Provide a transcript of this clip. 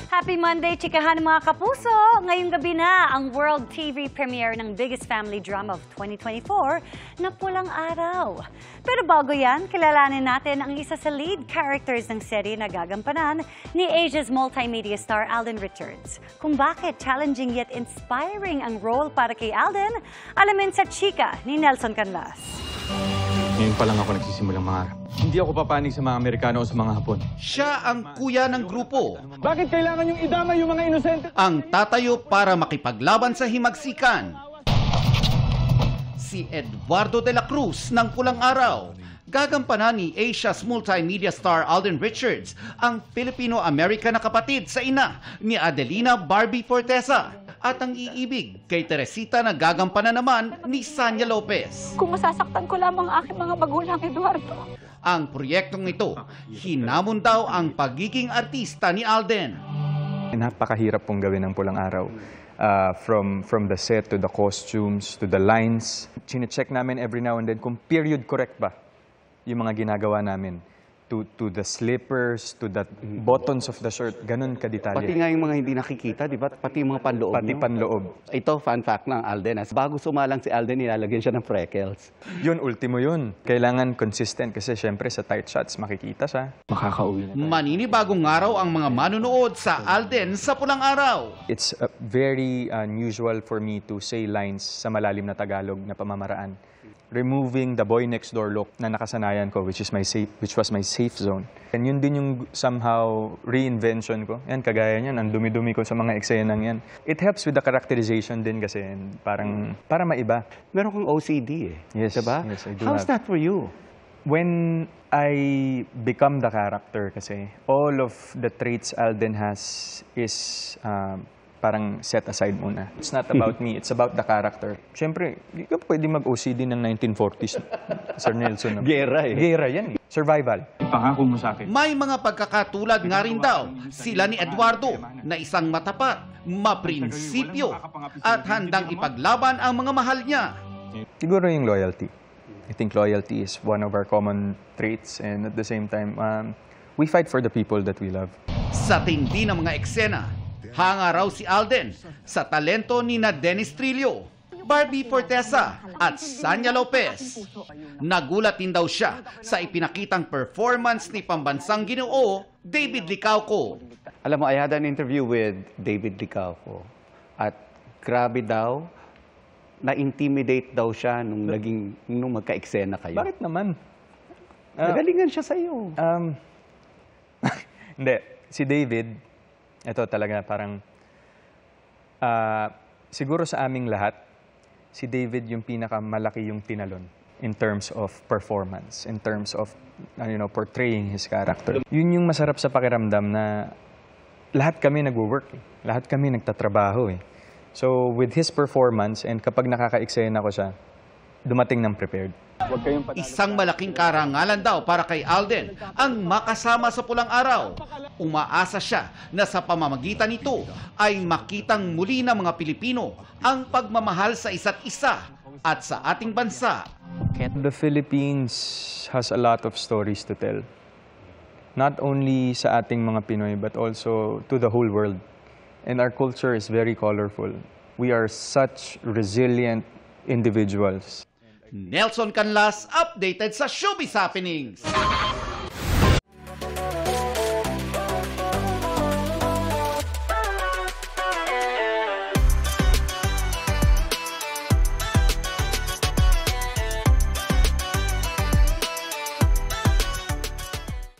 Happy Monday, chikahan mga kapuso! Ngayong gabi na ang World TV premiere ng biggest family drama of 2024 na Pulang Araw. Pero bago yan, kilalanin natin ang isa sa lead characters ng serye na gagampanan ni Asia's multimedia star Alden Richards. Kung bakit challenging yet inspiring ang role para kay Alden, alamin sa chika ni Nelson Canlas. Ngayon pa lang ako nagsisimulang mangarap. Hindi ako papanig sa mga Amerikano o sa mga Hapon. Siya ang kuya ng grupo. Bakit kailangan yung idama yung mga inosente? Ang tatayo para makipaglaban sa himagsikan. Si Eduardo de la Cruz ng Pulang Araw. Gagampanan ni Asia's multimedia star Alden Richards, ang Filipino-American na kapatid sa ina ni Adelina Barbie Fortesa. At ang iibig kay Teresita na gagampanan naman ni Sanya Lopez. Kung masasaktan ko lamang aking mga magulang, Eduardo. Ang proyektong ito, hinamon daw ang pagiging artista ni Alden. Napakahirap pong gawin ng Pulang Araw. From the set to the costumes to the lines. Chine-check namin every now and then kung period correct ba yung mga ginagawa namin. To the slippers, to the buttons of the shirt, ganun kadetalye. Pati nga yung mga hindi nakikita, di ba? Pati yung mga panloob. Pati panloob. Ito, fun fact ng Alden. Bago sumalang si Alden, nilalagyan siya ng freckles. Yun, ultimo yun. Kailangan consistent kasi syempre sa tight shots makikita siya. Makakauwi na. Maninibagong araw ang mga manunood sa Alden sa Pulang Araw. It's very unusual for me to say lines sa malalim na Tagalog na pamamaraan. Removing the boy next door look na nakasanayan ko, which was my safe zone. And yun din yung somehow reinvention ko. Yan, kagaya niyan, ang dumi-dumi ko sa mga eksenang yan. It helps with the characterization din kasi, parang, para maiba. Meron kang OCD eh. Yes, diba? yes, I do How's have. that for you? When I become the character kasi, all of the traits Alden has is parang set aside muna. It's not about me, it's about the character. Siyempre, hindi ka pwede mag-OCD ng 1940s, Sir Nelson. Gera eh. Gera yan eh. Survival. Ipangako mo sa akin. May mga pagkakatulad nga rin daw sila ni Eduardo na isang matapat, maprinsipyo at handang ipaglaban ang mga mahal niya. Siguro yung loyalty. I think loyalty is one of our common traits and at the same time, we fight for the people that we love. Sa tindi ng mga eksena, hanga raw si Alden sa talento ni na Dennis Trillo, Barbie Fortesa at Sanya Lopez. Nagulat din daw siya sa ipinakitang performance ni pambansang ginoo David Licauco. Alam mo, I had an interview with David Licauco. At grabe daw, na-intimidate daw siya nung magka-eksena kayo. Bakit naman? Nagalingan siya sa'yo. Hindi. Si David, ito talaga parang, siguro sa aming lahat, si David yung pinakamalaki yung tinalon in terms of performance, in terms of portraying his character. Yun yung masarap sa pakiramdam na lahat kami nagwo-work, lahat kami nagtatrabaho eh. So with his performance and kapag nakaka-eksena ko siya, dumating ng prepared. Isang malaking karangalan daw para kay Alden ang makasama sa Pulang Araw. Umaasa siya na sa pamamagitan nito ay makitang muli ng mga Pilipino ang pagmamahal sa isa't isa at sa ating bansa. The Philippines has a lot of stories to tell. Not only sa ating mga Pinoy but also to the whole world. And our culture is very colorful. We are such resilient individuals. Nelson Canlas, updated sa Showbiz Happenings.